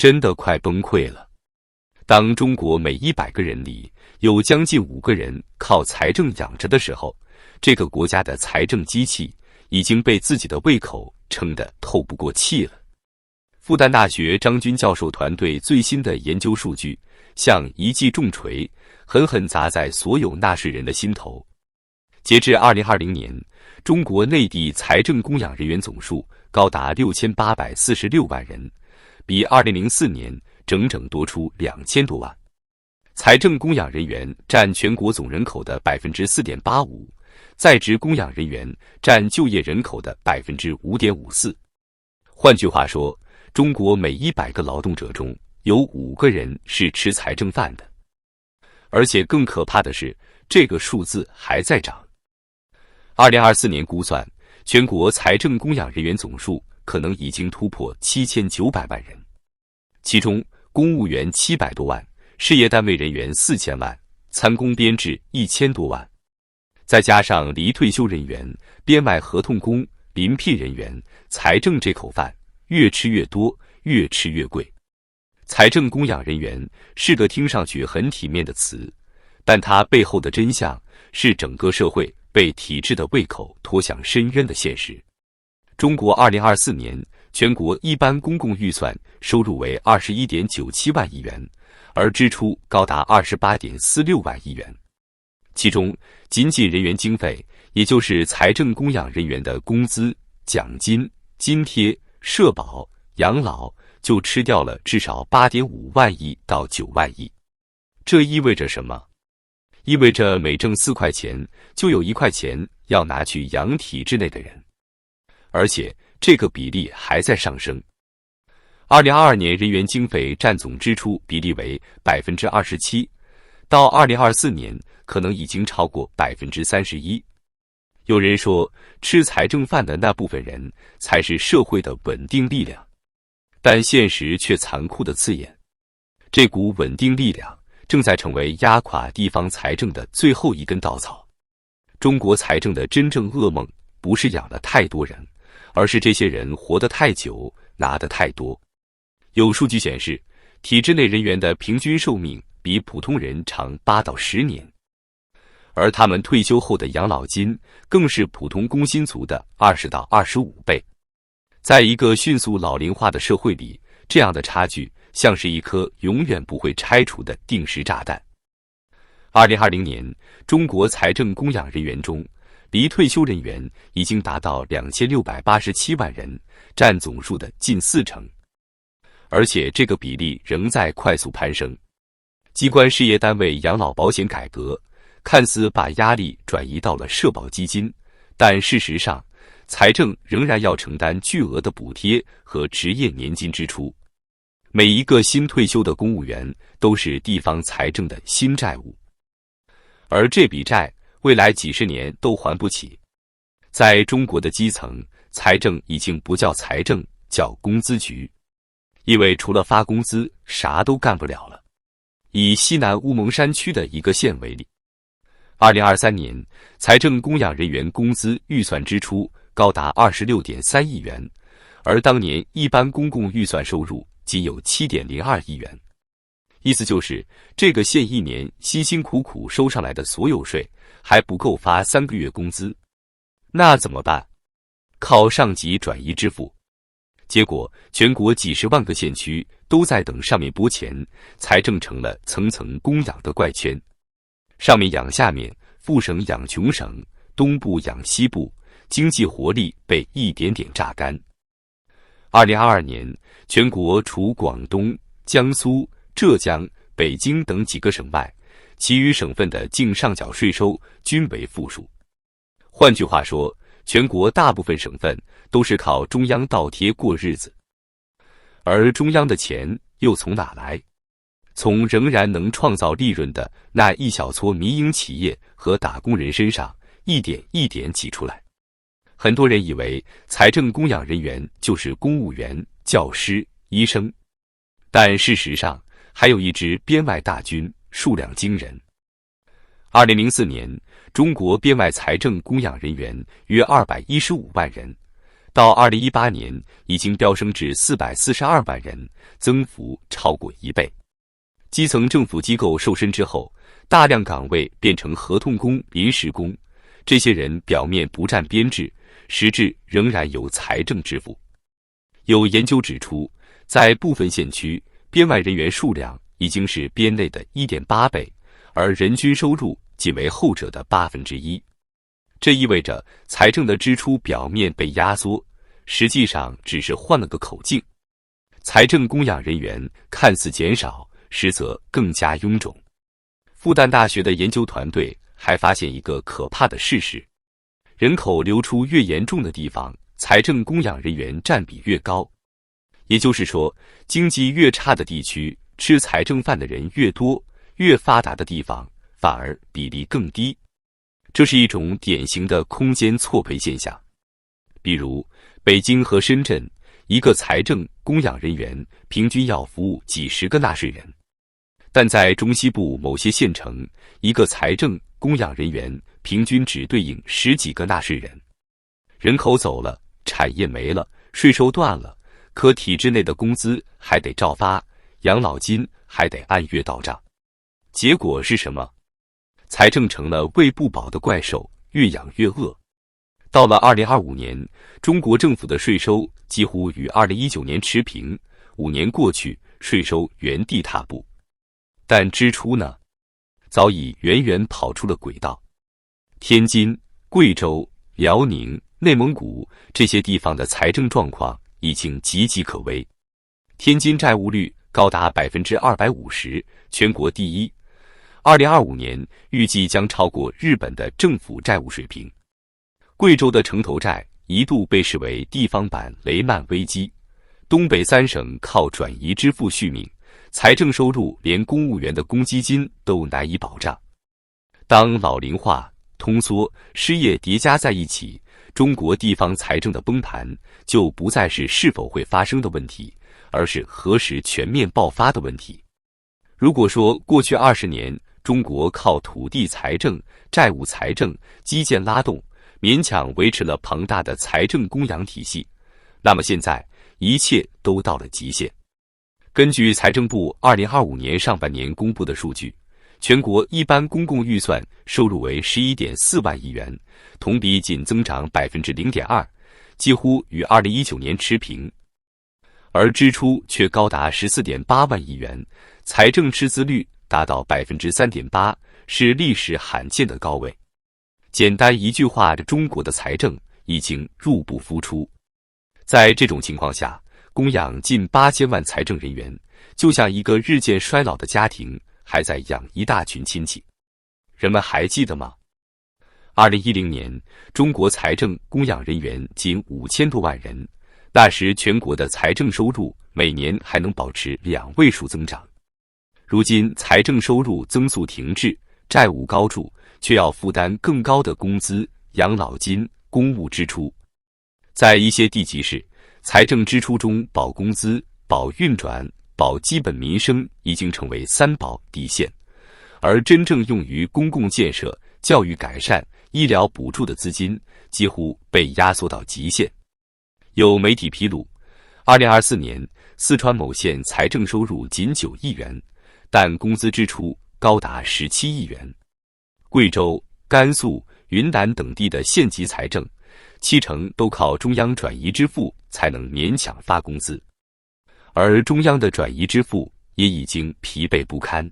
真的快崩溃了。当中国每100个人里有将近5个人靠财政养着的时候，这个国家的财政机器已经被自己的胃口撑得透不过气了。复旦大学张军教授团队最新的研究数据，像一记重锤，狠狠砸在所有纳税人的心头。截至2020年，中国内地财政供养人员总数高达6846万人，比2004年整整多出2000多万。财政供养人员占全国总人口的 4.85%， 在职供养人员占就业人口的 5.54%。换句话说，中国每100个劳动者中有5个人是吃财政饭的。而且更可怕的是，这个数字还在涨。2024年估算，全国财政供养人员总数可能已经突破7900万人，其中公务员700多万，事业单位人员4000万，参公编制1000多万，再加上离退休人员、编外合同工、临聘人员，财政这口饭越吃越多，越吃越贵。财政供养人员是个听上去很体面的词，但它背后的真相是整个社会被体制的胃口拖向深渊的现实。中国2024年全国一般公共预算收入为 21.97 万亿元，而支出高达 28.46 万亿元。其中仅人员经费，也就是财政供养人员的工资、奖金、津贴、社保、养老，就吃掉了至少 8.5 万亿到9万亿。这意味着什么？意味着每挣4块钱，就有1块钱要拿去养体制内的人，而且这个比例还在上升。2022年人员经费占总支出比例为 27%， 到2024年可能已经超过 31%。有人说，吃财政饭的那部分人才是社会的稳定力量，但现实却残酷的刺眼，这股稳定力量正在成为压垮地方财政的最后一根稻草。中国财政的真正噩梦，不是养了太多人，而是这些人活得太久，拿得太多。有数据显示，体制内人员的平均寿命比普通人长8到10年，而他们退休后的养老金更是普通工薪族的20到25倍。在一个迅速老龄化的社会里，这样的差距像是一颗永远不会拆除的定时炸弹。2020年，中国财政供养人员中，离退休人员已经达到2687万人，占总数的近40%，而且这个比例仍在快速攀升。机关事业单位养老保险改革看似把压力转移到了社保基金，但事实上，财政仍然要承担巨额的补贴和职业年金支出。每一个新退休的公务员都是地方财政的新债务，而这笔债未来几十年都还不起。在中国的基层，财政已经不叫财政，叫工资局，因为除了发工资，啥都干不了了。以西南乌蒙山区的一个县为例，2023年财政供养人员工资预算支出高达 26.3 亿元，而当年一般公共预算收入仅有 7.02 亿元。意思就是，这个县一年辛辛苦苦收上来的所有税，还不够发3个月工资。那怎么办？靠上级转移支付。结果，全国几十万个县区都在等上面拨钱，财政成了层层供养的怪圈。上面养下面，富省养穷省，东部养西部，经济活力被一点点榨干。2022年，全国除广东、江苏、浙江、北京等几个省外，其余省份的净上缴税收均为负数。换句话说，全国大部分省份都是靠中央倒贴过日子，而中央的钱又从哪来？从仍然能创造利润的那一小撮民营企业和打工人身上一点一点挤出来。很多人以为财政供养人员就是公务员、教师、医生，但事实上还有一支编外大军，数量惊人。2004年，中国编外财政供养人员约215万人，到2018年已经飙升至442万人，增幅超过1倍。基层政府机构瘦身之后，大量岗位变成合同工、临时工，这些人表面不占编制，实质仍然有财政支付。有研究指出，在部分县区，编外人员数量已经是编内的 1.8 倍，而人均收入仅为后者的1%。这意味着财政的支出表面被压缩，实际上只是换了个口径。财政供养人员看似减少，实则更加臃肿。复旦大学的研究团队还发现一个可怕的事实：人口流出越严重的地方，财政供养人员占比越高。也就是说，经济越差的地区，吃财政饭的人越多，越发达的地方反而比例更低。这是一种典型的空间错配现象。比如，北京和深圳，一个财政供养人员平均要服务几十个纳税人。但在中西部某些县城，一个财政供养人员平均只对应10几个纳税人。人口走了，产业没了，税收断了，可体制内的工资还得照发，养老金还得按月到账。结果是什么？财政成了喂不饱的怪兽，越养越饿。到了2025年，中国政府的税收几乎与2019年持平，5年过去，税收原地踏步。但支出呢，早已远远跑出了轨道。天津、贵州、辽宁、内蒙古这些地方的财政状况已经岌岌可危。天津债务率高达 250%， 全国第一。2025年预计将超过日本的政府债务水平。贵州的城投债一度被视为地方版雷曼危机。东北3省靠转移支付续命，财政收入连公务员的公积金都难以保障。当老龄化、通缩、失业叠加在一起，中国地方财政的崩盘就不再是否会发生的问题，而是何时全面爆发的问题。如果说过去20年中国靠土地财政、债务财政、基建拉动，勉强维持了庞大的财政供养体系，那么现在一切都到了极限。根据财政部2025年上半年公布的数据，全国一般公共预算收入为 11.4 万亿元，同比仅增长 0.2%， 几乎与2019年持平。而支出却高达 14.8 万亿元，财政赤字率达到 3.8%， 是历史罕见的高位。简单一句话，中国的财政已经入不敷出。在这种情况下，供养近8000万财政人员，就像一个日渐衰老的家庭还在养一大群亲戚。人们还记得吗？2010年，中国财政供养人员仅5000多万人，那时全国的财政收入每年还能保持2位数增长。如今财政收入增速停滞，债务高筑，却要负担更高的工资、养老金、公务支出。在一些地级市，财政支出中保工资、保运转、保基本民生已经成为3保底线，而真正用于公共建设、教育改善、医疗补助的资金几乎被压缩到极限。有媒体披露，2024年四川某县财政收入仅9亿元，但工资支出高达17亿元。贵州、甘肃、云南等地的县级财政70%都靠中央转移支付才能勉强发工资，而中央的转移支付也已经疲惫不堪。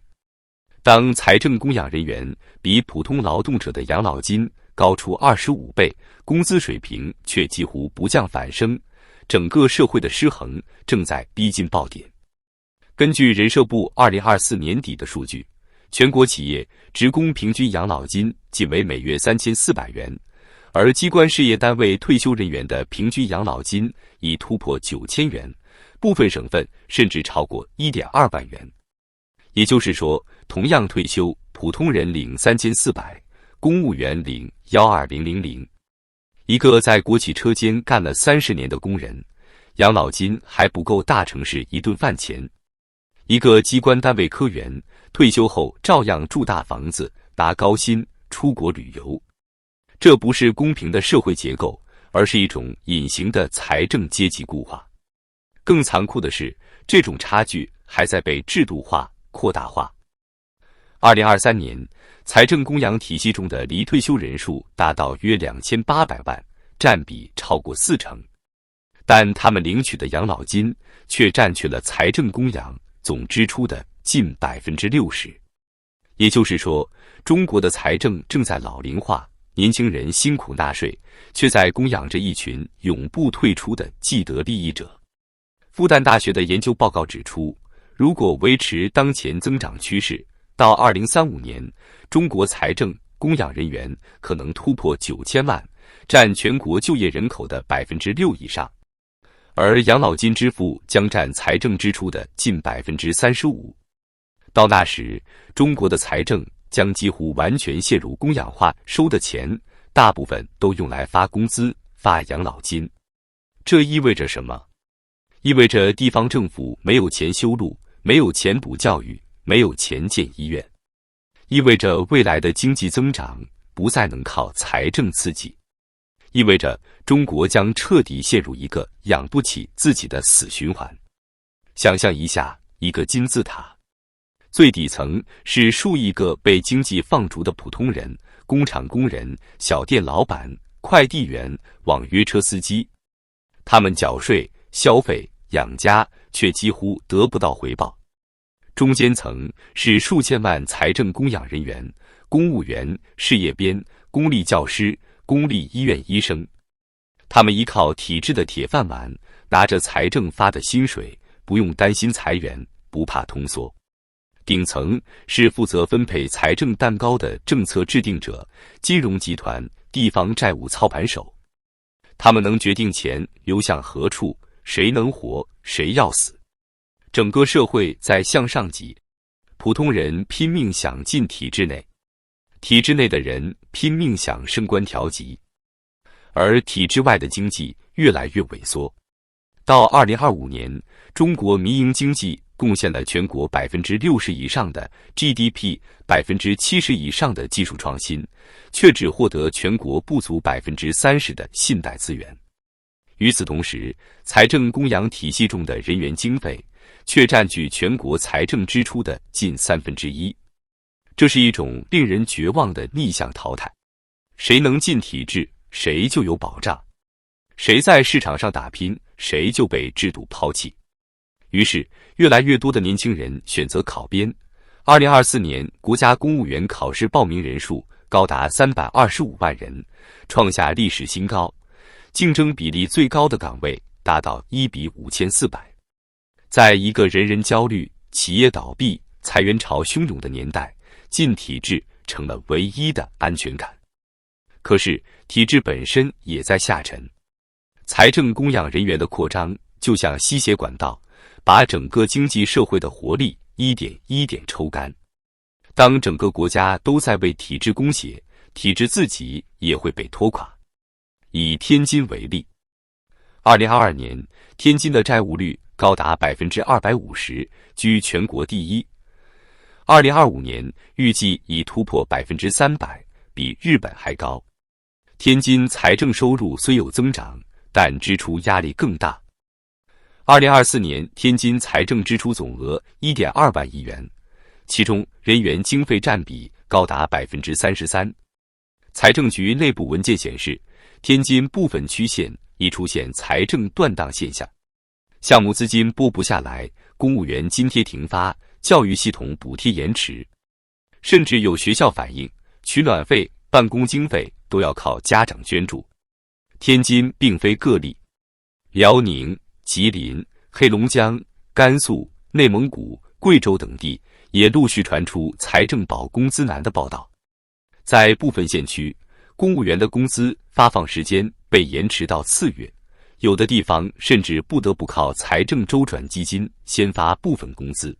当财政供养人员比普通劳动者的养老金高出25倍，工资水平却几乎不降反升，整个社会的失衡正在逼近爆点。根据人社部2024年底的数据，全国企业职工平均养老金仅为每月3400元，而机关事业单位退休人员的平均养老金已突破9000元，部分省份甚至超过 1.2 万元。也就是说，同样退休，普通人领3400，公务员领12000。一个在国企车间干了30年的工人，养老金还不够大城市一顿饭钱。一个机关单位科员退休后照样住大房子，拿高薪出国旅游。这不是公平的社会结构，而是一种隐形的财政阶级固化。更残酷的是，这种差距还在被制度化、扩大化。2023年，财政供养体系中的离退休人数达到约2800万，占比超过40%，但他们领取的养老金却占据了财政供养总支出的近60%。也就是说，中国的财政正在老龄化，年轻人辛苦纳税，却在供养着一群永不退出的既得利益者。复旦大学的研究报告指出，如果维持当前增长趋势，到2035年，中国财政供养人员可能突破9000万，占全国就业人口的6%以上，而养老金支付将占财政支出的近35%。到那时，中国的财政将几乎完全陷入供养化，收的钱大部分都用来发工资、发养老金。这意味着什么？意味着地方政府没有钱修路，没有钱补教育，没有钱建医院，意味着未来的经济增长不再能靠财政刺激，意味着中国将彻底陷入一个养不起自己的死循环。想象一下一个金字塔，最底层是数亿个被经济放逐的普通人，工厂工人、小店老板、快递员、网约车司机，他们缴税、消费、养家，却几乎得不到回报。中间层是数千万财政供养人员，公务员、事业编、公立教师、公立医院医生，他们依靠体制的铁饭碗，拿着财政发的薪水，不用担心裁员，不怕通缩。顶层是负责分配财政蛋糕的政策制定者、金融集团、地方债务操盘手，他们能决定钱流向何处，谁能活，谁要死。整个社会在向上挤，普通人拼命想进体制内，体制内的人拼命想升官调级，而体制外的经济越来越萎缩。到2025年，中国民营经济贡献了全国60%以上的 GDP，70% 以上的技术创新，却只获得全国不足30%的信贷资源。与此同时，财政供养体系中的人员经费却占据全国财政支出的近1/3。这是一种令人绝望的逆向淘汰。谁能进体制，谁就有保障；谁在市场上打拼，谁就被制度抛弃。于是，越来越多的年轻人选择考编。2024年，国家公务员考试报名人数高达325万人，创下历史新高。竞争比例最高的岗位达到1比5400。在一个人人焦虑、企业倒闭、裁员潮汹涌的年代，进体制成了唯一的安全感。可是，体制本身也在下沉。财政供养人员的扩张就像吸血管道，把整个经济社会的活力一点一点抽干。当整个国家都在为体制供血，体制自己也会被拖垮。以天津为例，2022年，天津的债务率高达250%，居全国第一。2025年预计已突破300%，比日本还高。天津财政收入虽有增长，但支出压力更大。2024年，天津财政支出总额1.2万亿元，其中人员经费占比高达33%。财政局内部文件显示，天津部分区县已出现财政断档现象，项目资金拨不下来，公务员津贴停发，教育系统补贴延迟，甚至有学校反映取暖费、办公经费都要靠家长捐助。天津并非个例，辽宁、吉林、黑龙江、甘肃、内蒙古、贵州等地也陆续传出财政保工资难的报道。在部分县区，公务员的工资发放时间被延迟到4月，有的地方甚至不得不靠财政周转基金先发部分工资。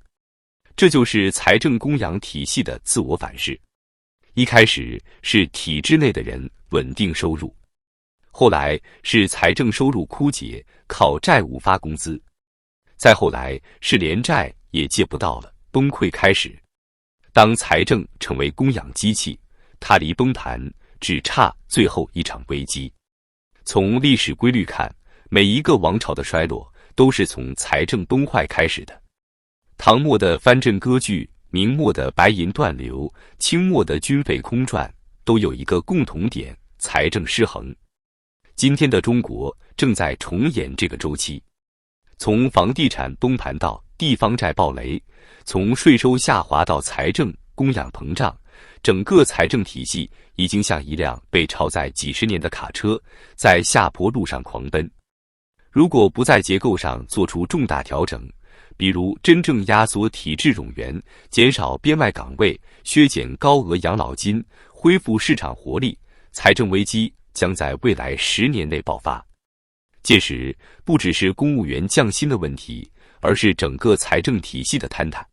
这就是财政供养体系的自我反噬。一开始是体制内的人稳定收入，后来是财政收入枯竭，靠债务发工资，再后来是连债也借不到了，崩溃开始。当财政成为供养机器，它离崩盘只差最后一场危机。从历史规律看，每一个王朝的衰落都是从财政崩坏开始的。唐末的藩镇割据，明末的白银断流，清末的军费空转，都有一个共同点：财政失衡。今天的中国正在重演这个周期，从房地产崩盘到地方债暴雷，从税收下滑到财政供养膨胀，整个财政体系已经像一辆被超载几十年的卡车，在下坡路上狂奔。如果不在结构上做出重大调整，比如真正压缩体制冗员，减少编外岗位，削减高额养老金，恢复市场活力，财政危机将在未来10年内爆发。届时，不只是公务员降薪的问题，而是整个财政体系的坍塌，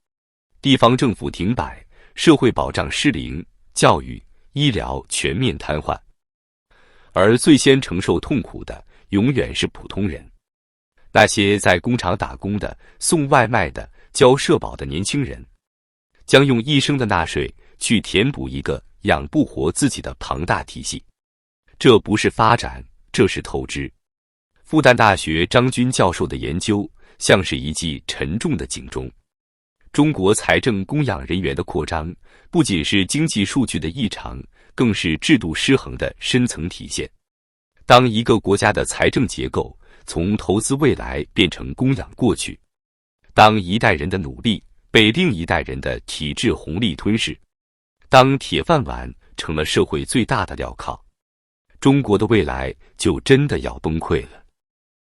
地方政府停摆，社会保障失灵，教育、医疗全面瘫痪。而最先承受痛苦的，永远是普通人。那些在工厂打工的、送外卖的、交社保的年轻人，将用一生的纳税去填补一个养不活自己的庞大体系。这不是发展，这是透支。复旦大学张军教授的研究像是一记沉重的警钟。中国财政供养人员的扩张，不仅是经济数据的异常，更是制度失衡的深层体现。当一个国家的财政结构从投资未来变成供养过去，当一代人的努力被另一代人的体制红利吞噬，当铁饭碗成了社会最大的镣铐，中国的未来就真的要崩溃了。